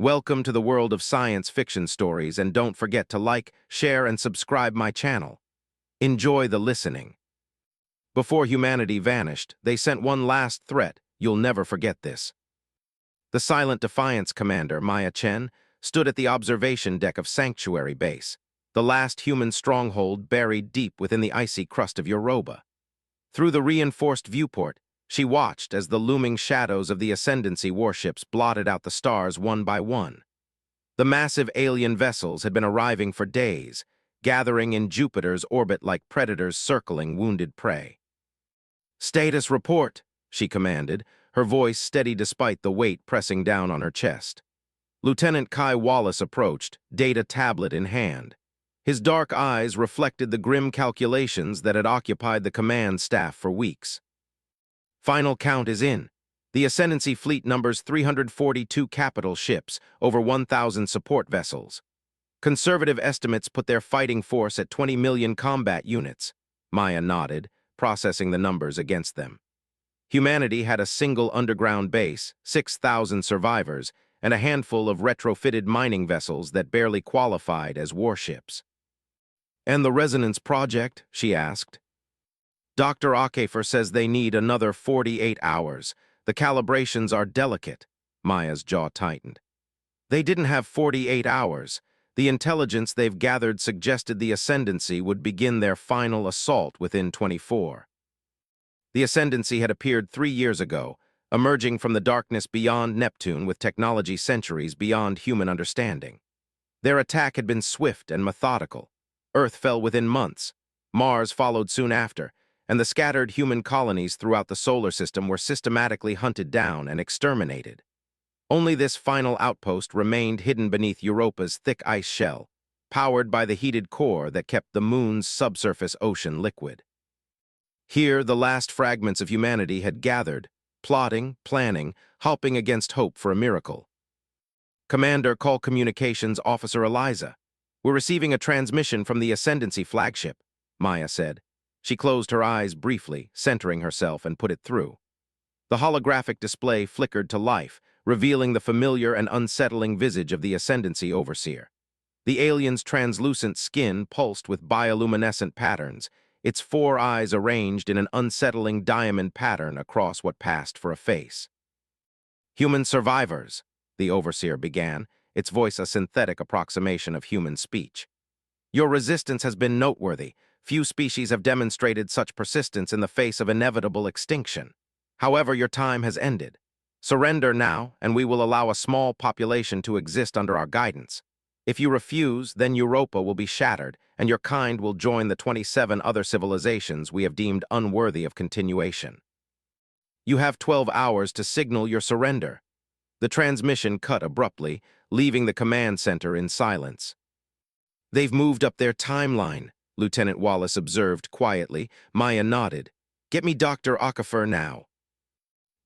Welcome to the world of science fiction stories, and don't forget to like, share, and subscribe my channel. Enjoy the listening. Before humanity vanished, they sent one last threat. You'll never forget this. The silent Defiance commander, Maya Chen, stood at the observation deck of Sanctuary Base, the last human stronghold buried deep within the icy crust of Europa. Through the reinforced viewport, she watched as the looming shadows of the Ascendancy warships blotted out the stars one by one. The massive alien vessels had been arriving for days, gathering in Jupiter's orbit like predators circling wounded prey. "Status report," she commanded, her voice steady despite the weight pressing down on her chest. Lieutenant Kai Wallace approached, data tablet in hand. His dark eyes reflected the grim calculations that had occupied the command staff for weeks. Final count is in. The Ascendancy fleet numbers 342 capital ships, over 1,000 support vessels. Conservative estimates put their fighting force at 20 million combat units. Maya nodded, processing the numbers against them. Humanity had a single underground base, 6,000 survivors, and a handful of retrofitted mining vessels that barely qualified as warships. "And the Resonance Project?" she asked. "Dr. Akafer says they need another 48 hours. The calibrations are delicate." Maya's jaw tightened. They didn't have 48 hours. The intelligence they've gathered suggested the Ascendancy would begin their final assault within 24. The Ascendancy had appeared 3 years ago, emerging from the darkness beyond Neptune with technology centuries beyond human understanding. Their attack had been swift and methodical. Earth fell within months. Mars followed soon after, and the scattered human colonies throughout the solar system were systematically hunted down and exterminated. Only this final outpost remained hidden beneath Europa's thick ice shell, powered by the heated core that kept the moon's subsurface ocean liquid. Here, the last fragments of humanity had gathered, plotting, planning, hoping against hope for a miracle. "Commander, call Communications Officer Eliza. We're receiving a transmission from the Ascendancy flagship," Maya said. She closed her eyes briefly, centering herself, and put it through. The holographic display flickered to life, revealing the familiar and unsettling visage of the Ascendancy overseer. The alien's translucent skin pulsed with bioluminescent patterns, its 4 eyes arranged in an unsettling diamond pattern across what passed for a face. "Human survivors," the overseer began, its voice a synthetic approximation of human speech. "Your resistance has been noteworthy. Few species have demonstrated such persistence in the face of inevitable extinction. However, your time has ended. Surrender now, and we will allow a small population to exist under our guidance. If you refuse, then Europa will be shattered, and your kind will join the 27 other civilizations we have deemed unworthy of continuation. You have 12 hours to signal your surrender." The transmission cut abruptly, leaving the command center in silence. "They've moved up their timeline," Lieutenant Wallace observed quietly. Maya nodded. "Get me Dr. Akafer now."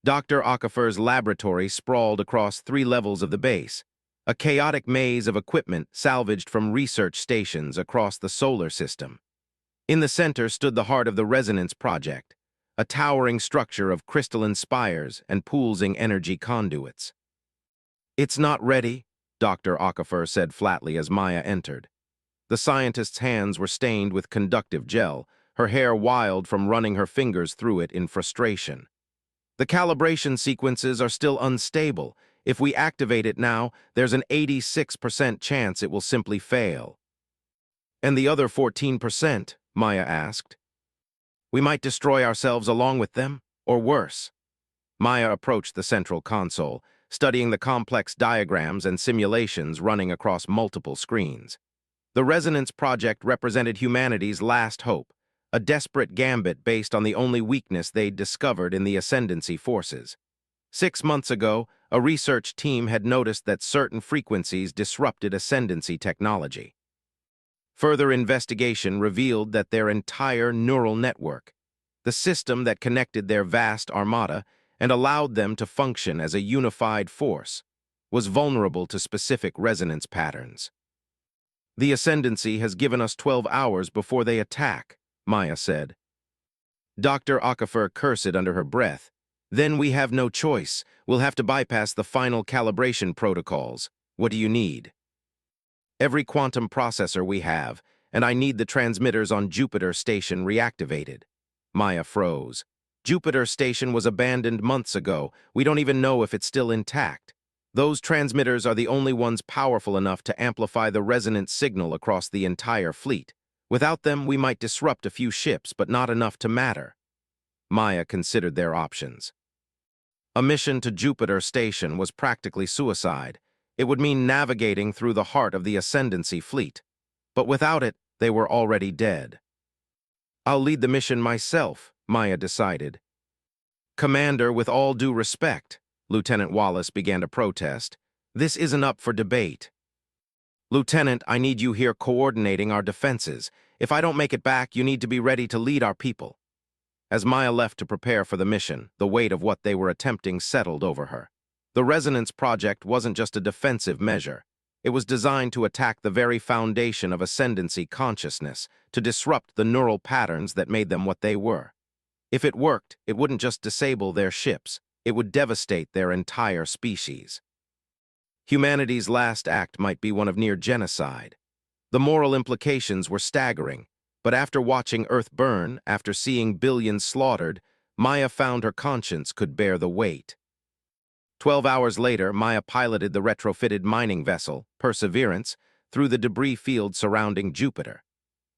Dr. Akafer's laboratory sprawled across 3 levels of the base, a chaotic maze of equipment salvaged from research stations across the solar system. In the center stood the heart of the Resonance Project, a towering structure of crystalline spires and pulsing energy conduits. "It's not ready," Dr. Akafer said flatly as Maya entered. The scientist's hands were stained with conductive gel, her hair wild from running her fingers through it in frustration. "The calibration sequences are still unstable. If we activate it now, there's an 86% chance it will simply fail." "And the other 14%?" Maya asked. "We might destroy ourselves along with them, or worse." Maya approached the central console, studying the complex diagrams and simulations running across multiple screens. The Resonance Project represented humanity's last hope, a desperate gambit based on the only weakness they'd discovered in the Ascendancy forces. 6 months ago, a research team had noticed that certain frequencies disrupted Ascendancy technology. Further investigation revealed that their entire neural network, the system that connected their vast armada and allowed them to function as a unified force, was vulnerable to specific resonance patterns. "The Ascendancy has given us 12 hours before they attack," Maya said. Dr. Akafer cursed under her breath. "Then we have no choice. We'll have to bypass the final calibration protocols." What do you need? Every quantum processor we have, and I need the transmitters on Jupiter Station reactivated. Maya froze. Jupiter Station was abandoned months ago. We don't even know if it's still intact. Those transmitters are the only ones powerful enough to amplify the resonant signal across the entire fleet. Without them, we might disrupt a few ships, but not enough to matter. Maya considered their options. A mission to Jupiter Station was practically suicide. It would mean navigating through the heart of the Ascendancy fleet. But without it, they were already dead. I'll lead the mission myself, Maya decided. Commander, with all due respect, Lieutenant Wallace began to protest. This isn't up for debate. Lieutenant, I need you here coordinating our defenses. If I don't make it back, you need to be ready to lead our people. As Maya left to prepare for the mission, the weight of what they were attempting settled over her. The Resonance Project wasn't just a defensive measure. It was designed to attack the very foundation of Ascendancy consciousness, to disrupt the neural patterns that made them what they were. If it worked, it wouldn't just disable their ships, it would devastate their entire species. Humanity's last act might be one of near genocide. The moral implications were staggering, but after watching Earth burn, after seeing billions slaughtered, Maya found her conscience could bear the weight. 12 hours later, Maya piloted the retrofitted mining vessel, Perseverance, through the debris field surrounding Jupiter.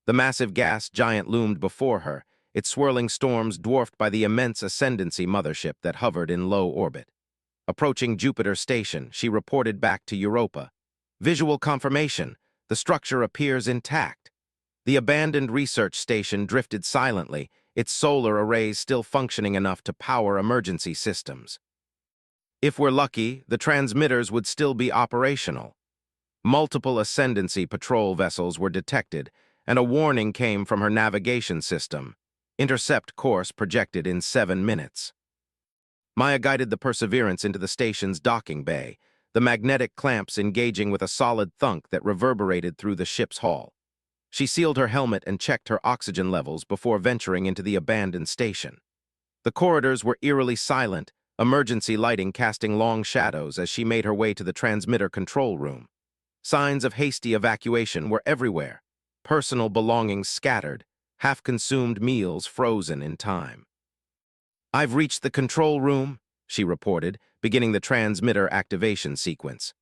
The massive gas giant loomed before her, its swirling storms dwarfed by the immense Ascendancy mothership that hovered in low orbit. Approaching Jupiter Station, she reported back to Europa. Visual confirmation, the structure appears intact. The abandoned research station drifted silently, its solar arrays still functioning enough to power emergency systems. If we're lucky, the transmitters would still be operational. Multiple Ascendancy patrol vessels were detected, and a warning came from her navigation system. Intercept course projected in 7 minutes. Maya guided the Perseverance into the station's docking bay, the magnetic clamps engaging with a solid thunk that reverberated through the ship's hull. She sealed her helmet and checked her oxygen levels before venturing into the abandoned station. The corridors were eerily silent, emergency lighting casting long shadows as she made her way to the transmitter control room. Signs of hasty evacuation were everywhere, personal belongings scattered, half-consumed meals frozen in time. "I've reached the control room," she reported, beginning the transmitter activation sequence.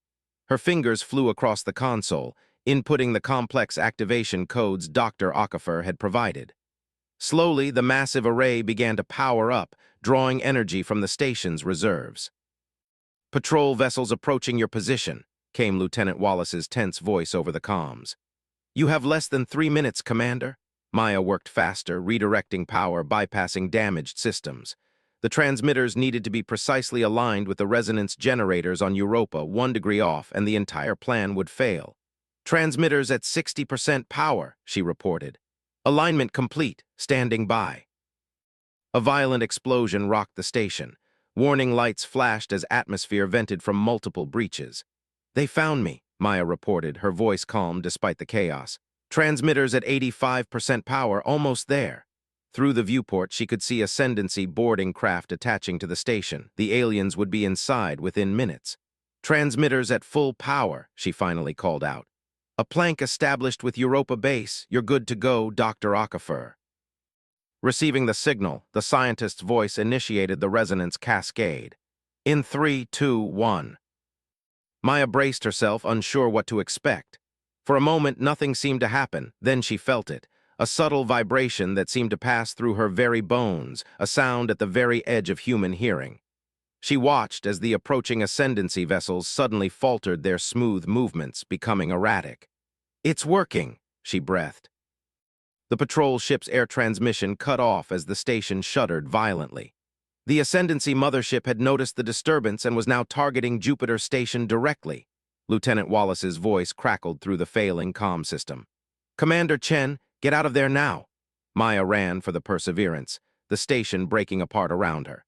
Her fingers flew across the console, inputting the complex activation codes Dr. Okafor had provided. Slowly, the massive array began to power up, drawing energy from the station's reserves. "Patrol vessels approaching your position," came Lieutenant Wallace's tense voice over the comms. "You have less than 3 minutes, Commander." Maya worked faster, redirecting power, bypassing damaged systems. The transmitters needed to be precisely aligned with the resonance generators on Europa 1 degree off, and the entire plan would fail. "Transmitters at 60% power," she reported. "Alignment complete, standing by." A violent explosion rocked the station. Warning lights flashed as atmosphere vented from multiple breaches. "They found me," Maya reported, her voice calm despite the chaos. "Transmitters at 85% power, almost there." Through the viewport, she could see Ascendancy boarding craft attaching to the station. The aliens would be inside within minutes. "Transmitters at full power," she finally called out. "A plank established with Europa base. You're good to go, Dr. Okafor." Receiving the signal, the scientist's voice initiated the resonance cascade. "In 3, 2, 1. Maya braced herself, unsure what to expect. For a moment, nothing seemed to happen. Then she felt it. A subtle vibration that seemed to pass through her very bones, a sound at the very edge of human hearing. She watched as the approaching Ascendancy vessels suddenly faltered their smooth movements, becoming erratic. "It's working," she breathed. The patrol ship's air transmission cut off as the station shuddered violently. The Ascendancy mothership had noticed the disturbance and was now targeting Jupiter Station directly. Lieutenant Wallace's voice crackled through the failing comm system. "Commander Chen, get out of there now." Maya ran for the Perseverance, the station breaking apart around her.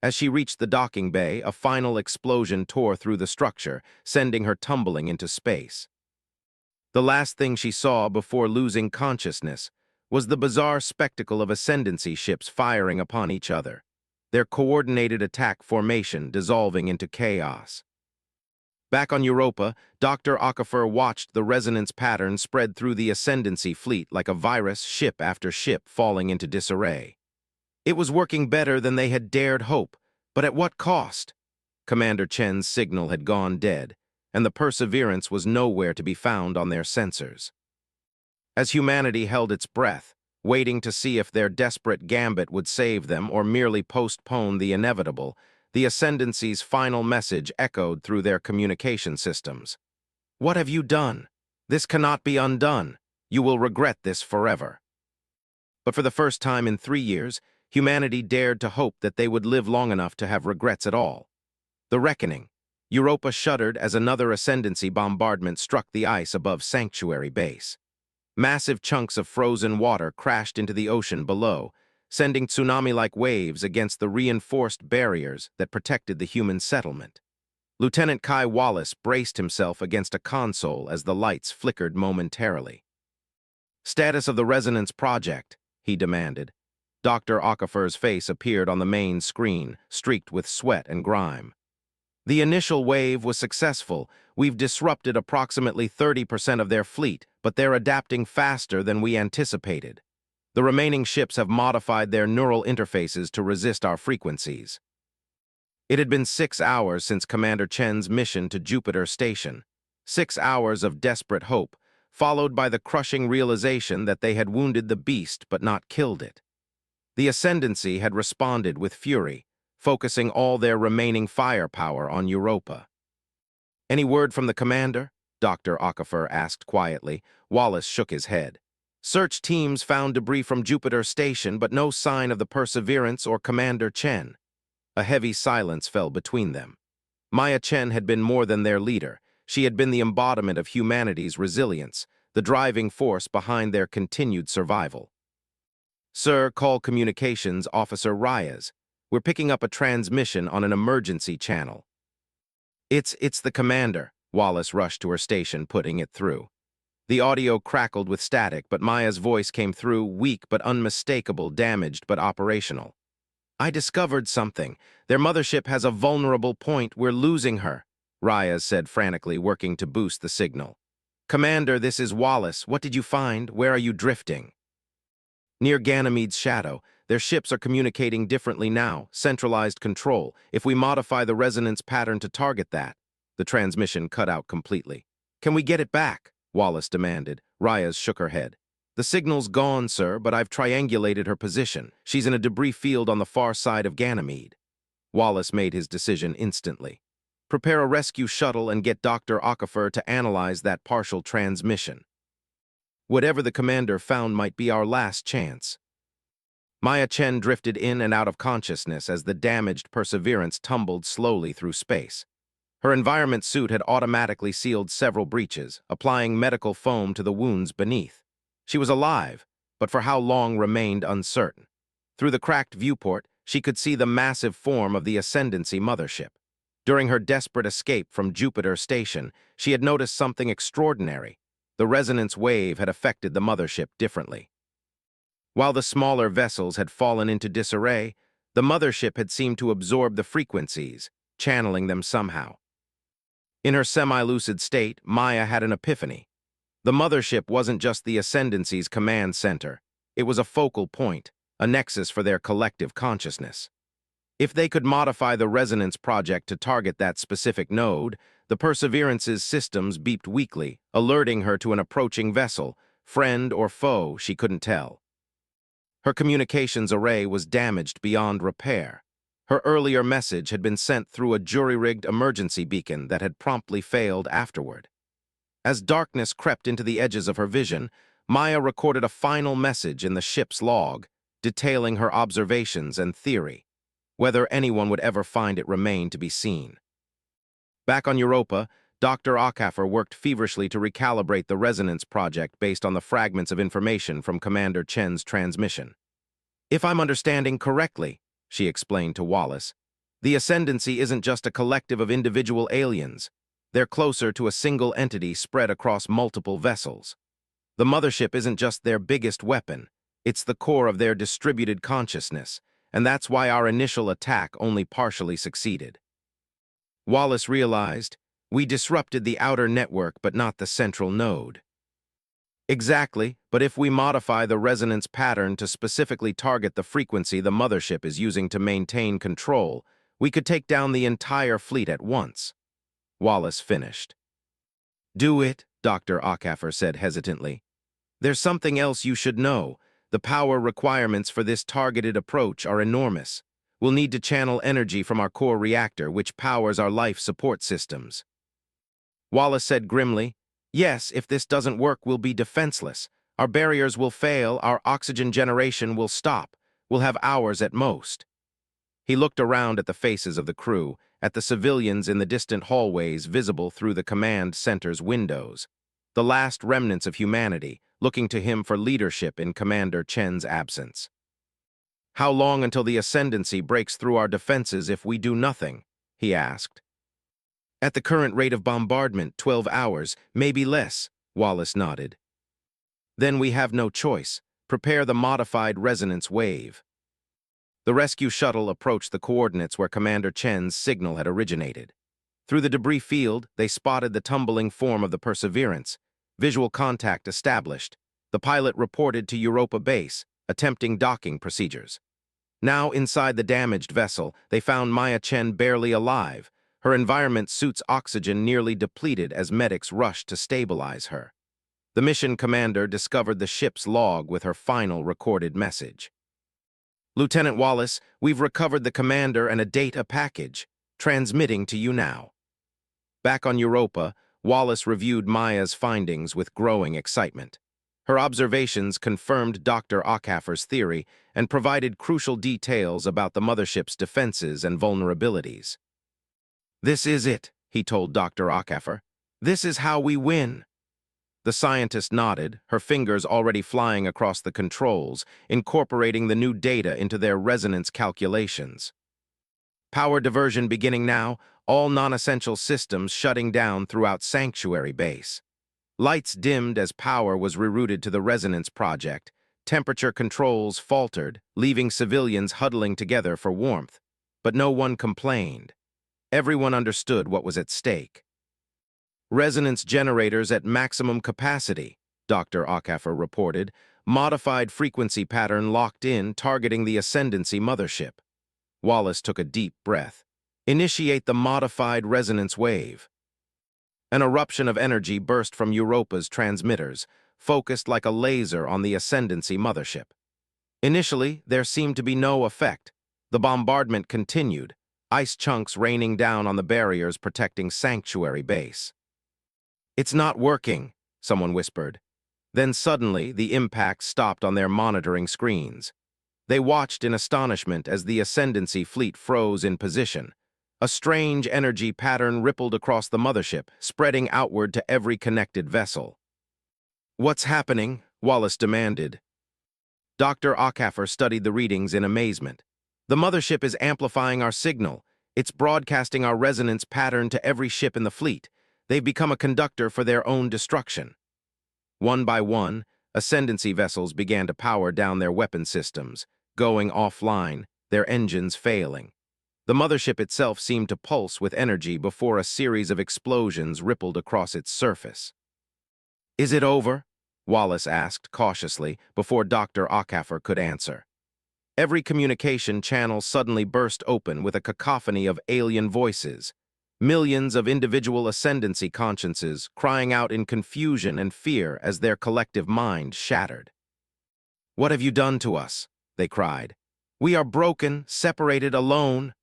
As she reached the docking bay, a final explosion tore through the structure, sending her tumbling into space. The last thing she saw before losing consciousness was the bizarre spectacle of Ascendancy ships firing upon each other, their coordinated attack formation dissolving into chaos. Back on Europa, Dr. Okafor watched the resonance pattern spread through the Ascendancy fleet like a virus, ship after ship falling into disarray. It was working better than they had dared hope, but at what cost? Commander Chen's signal had gone dead, and the Perseverance was nowhere to be found on their sensors. As humanity held its breath, waiting to see if their desperate gambit would save them or merely postpone the inevitable, the Ascendancy's final message echoed through their communication systems. "What have you done? This cannot be undone. You will regret this forever." But for the first time in 3 years, humanity dared to hope that they would live long enough to have regrets at all. The reckoning. Europa shuddered as another Ascendancy bombardment struck the ice above Sanctuary Base. Massive chunks of frozen water crashed into the ocean below, sending tsunami-like waves against the reinforced barriers that protected the human settlement. Lieutenant Kai Wallace braced himself against a console as the lights flickered momentarily. "Status of the Resonance Project," he demanded. Dr. Okafor's face appeared on the main screen, streaked with sweat and grime. "The initial wave was successful. We've disrupted approximately 30% of their fleet, but they're adapting faster than we anticipated. The remaining ships have modified their neural interfaces to resist our frequencies." It had been 6 hours since Commander Chen's mission to Jupiter Station. 6 hours of desperate hope, followed by the crushing realization that they had wounded the beast but not killed it. The Ascendancy had responded with fury, focusing all their remaining firepower on Europa. "Any word from the commander?" Dr. Okafor asked quietly. Wallace shook his head. "Search teams found debris from Jupiter Station, but no sign of the Perseverance or Commander Chen." A heavy silence fell between them. Maya Chen had been more than their leader. She had been the embodiment of humanity's resilience, the driving force behind their continued survival. "Sir, call Communications Officer Reyes. We're picking up a transmission on an emergency channel." It's the commander." Wallace rushed to her station, putting it through. The audio crackled with static, but Maya's voice came through, weak but unmistakable, damaged but operational. "I discovered something. Their mothership has a vulnerable point. We're losing her," Reyes said frantically, working to boost the signal. "Commander, this is Wallace. What did you find? Where are you drifting?" "Near Ganymede's shadow. Their ships are communicating differently now. Centralized control. If we modify the resonance pattern to target that..." The transmission cut out completely. "Can we get it back?" Wallace demanded. Reyes shook her head. "The signal's gone, sir, but I've triangulated her position. She's in a debris field on the far side of Ganymede." Wallace made his decision instantly. "Prepare a rescue shuttle and get Dr. Okafor to analyze that partial transmission. Whatever the commander found might be our last chance." Maya Chen drifted in and out of consciousness as the damaged Perseverance tumbled slowly through space. Her environment suit had automatically sealed several breaches, applying medical foam to the wounds beneath. She was alive, but for how long remained uncertain. Through the cracked viewport, she could see the massive form of the Ascendancy mothership. During her desperate escape from Jupiter Station, she had noticed something extraordinary. The resonance wave had affected the mothership differently. While the smaller vessels had fallen into disarray, the mothership had seemed to absorb the frequencies, channeling them somehow. In her semi-lucid state, Maya had an epiphany. The mothership wasn't just the Ascendancy's command center. It was a focal point, a nexus for their collective consciousness. If they could modify the Resonance Project to target that specific node, the Perseverance's systems beeped weakly, alerting her to an approaching vessel, friend or foe, she couldn't tell. Her communications array was damaged beyond repair. Her earlier message had been sent through a jury-rigged emergency beacon that had promptly failed afterward. As darkness crept into the edges of her vision, Maya recorded a final message in the ship's log, detailing her observations and theory. Whether anyone would ever find it remained to be seen. Back on Europa, Dr. Okafor worked feverishly to recalibrate the Resonance Project based on the fragments of information from Commander Chen's transmission. "If I'm understanding correctly," she explained to Wallace, "the Ascendancy isn't just a collective of individual aliens. They're closer to a single entity spread across multiple vessels. The mothership isn't just their biggest weapon, it's the core of their distributed consciousness, and that's why our initial attack only partially succeeded." Wallace realized, We disrupted the outer network but not the central node. Exactly, but if we modify the resonance pattern to specifically target the frequency the mothership is using to maintain control, we could take down the entire fleet at once. Wallace finished. Do it, Dr. Ockhaffer said hesitantly. There's something else you should know. The power requirements for this targeted approach are enormous. We'll need to channel energy from our core reactor, which powers our life support systems. Wallace said grimly, yes, if this doesn't work, we'll be defenseless. Our barriers will fail, our oxygen generation will stop. We'll have hours at most. He looked around at the faces of the crew, at the civilians in the distant hallways visible through the command center's windows. The last remnants of humanity, looking to him for leadership in Commander Chen's absence. How long until the ascendancy breaks through our defenses if we do nothing? He asked. At the current rate of bombardment, 12 hours, maybe less, Wallace nodded. Then we have no choice. Prepare the modified resonance wave. The rescue shuttle approached the coordinates where Commander Chen's signal had originated. Through the debris field, they spotted the tumbling form of the Perseverance. Visual contact established. The pilot reported to Europa Base, attempting docking procedures. Now inside the damaged vessel, they found Maya Chen barely alive. Her environment suit's oxygen nearly depleted as medics rushed to stabilize her. The mission commander discovered the ship's log with her final recorded message. Lieutenant Wallace, we've recovered the commander and a data package. Transmitting to you now. Back on Europa, Wallace reviewed Maya's findings with growing excitement. Her observations confirmed Dr. Ockhaffer's theory and provided crucial details about the mothership's defenses and vulnerabilities. This is it, he told Dr. Ockhaffer. This is how we win. The scientist nodded, her fingers already flying across the controls, incorporating the new data into their resonance calculations. Power diversion beginning now, all non-essential systems shutting down throughout Sanctuary Base. Lights dimmed as power was rerouted to the Resonance Project. Temperature controls faltered, leaving civilians huddling together for warmth. But no one complained. Everyone understood what was at stake. Resonance generators at maximum capacity, Dr. Ockhaffer reported. Modified frequency pattern locked in, targeting the Ascendancy mothership. Wallace took a deep breath. Initiate the modified resonance wave. An eruption of energy burst from Europa's transmitters, focused like a laser on the Ascendancy mothership. Initially, there seemed to be no effect. The bombardment continued, ice chunks raining down on the barriers protecting Sanctuary Base. It's not working, someone whispered. Then suddenly, the impact stopped on their monitoring screens. They watched in astonishment as the Ascendancy fleet froze in position. A strange energy pattern rippled across the mothership, spreading outward to every connected vessel. What's happening? Wallace demanded. Dr. Ockhaffer studied the readings in amazement. The mothership is amplifying our signal. It's broadcasting our resonance pattern to every ship in the fleet. They've become a conductor for their own destruction. One by one, Ascendancy vessels began to power down their weapon systems, going offline, their engines failing. The mothership itself seemed to pulse with energy before a series of explosions rippled across its surface. Is it over? Wallace asked cautiously before Dr. Ockhaffer could answer. Every communication channel suddenly burst open with a cacophony of alien voices. Millions of individual Ascendancy consciences crying out in confusion and fear as their collective mind shattered. What have you done to us? They cried. We are broken, separated, alone.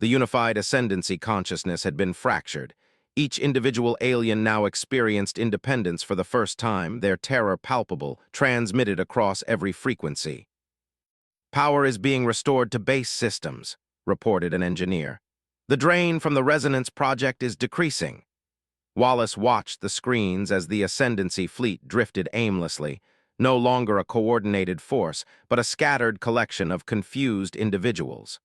The unified Ascendancy consciousness had been fractured. Each individual alien now experienced independence for the first time, their terror palpable, transmitted across every frequency. Power is being restored to base systems, reported an engineer. The drain from the Resonance Project is decreasing. Wallace watched the screens as the Ascendancy fleet drifted aimlessly, no longer a coordinated force, but a scattered collection of confused individuals.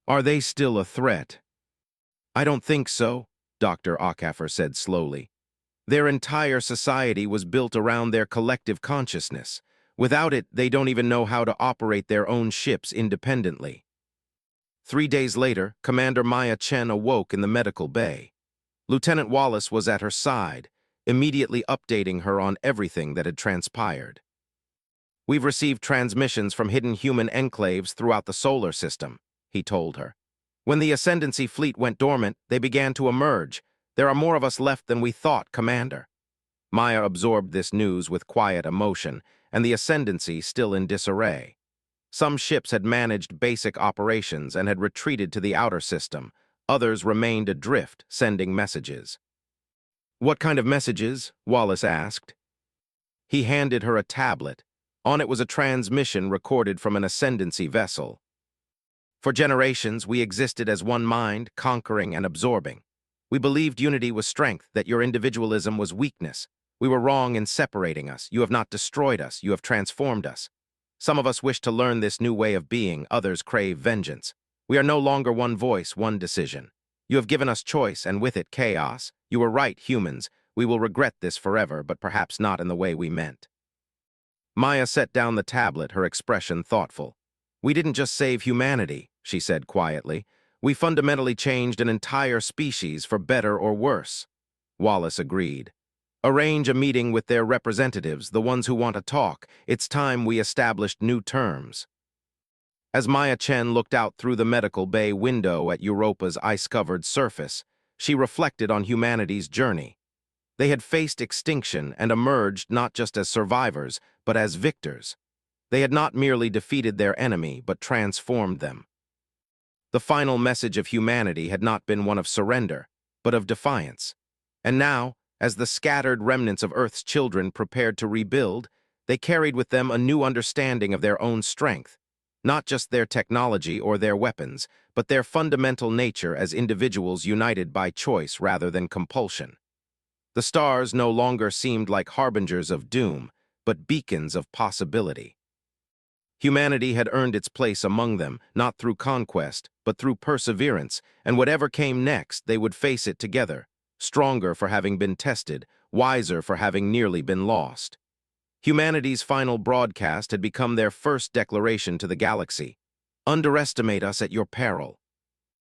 Are they still a threat? I don't think so, Dr. Ockhaffer said slowly. Their entire society was built around their collective consciousness. Without it, they don't even know how to operate their own ships independently. 3 days later, Commander Maya Chen awoke in the medical bay. Lieutenant Wallace was at her side, immediately updating her on everything that had transpired. "We've received transmissions from hidden human enclaves throughout the solar system," he told her. "When the Ascendancy fleet went dormant, they began to emerge. There are more of us left than we thought, Commander." Maya absorbed this news with quiet emotion, and the Ascendancy still in disarray. Some ships had managed basic operations and had retreated to the outer system. Others remained adrift, sending messages. "What kind of messages?" Wallace asked. He handed her a tablet. On it was a transmission recorded from an Ascendancy vessel. "For generations, we existed as one mind, conquering and absorbing. We believed unity was strength, that your individualism was weakness. We were wrong in separating us. You have not destroyed us, you have transformed us. Some of us wish to learn this new way of being, others crave vengeance. We are no longer one voice, one decision. You have given us choice, and with it chaos. You were right, humans. We will regret this forever, but perhaps not in the way we meant." Maya set down the tablet, her expression thoughtful. "We didn't just save humanity," she said quietly. "We fundamentally changed an entire species for better or worse." Wallace agreed. "Arrange a meeting with their representatives, the ones who want to talk. It's time we established new terms." As Maya Chen looked out through the medical bay window at Europa's ice-covered surface, she reflected on humanity's journey. They had faced extinction and emerged not just as survivors, but as victors. They had not merely defeated their enemy, but transformed them. The final message of humanity had not been one of surrender, but of defiance. And now, as the scattered remnants of Earth's children prepared to rebuild, they carried with them a new understanding of their own strength, not just their technology or their weapons, but their fundamental nature as individuals united by choice rather than compulsion. The stars no longer seemed like harbingers of doom, but beacons of possibility. Humanity had earned its place among them, not through conquest, but through perseverance, and whatever came next, they would face it together, stronger for having been tested, wiser for having nearly been lost. Humanity's final broadcast had become their first declaration to the galaxy. "Underestimate us at your peril.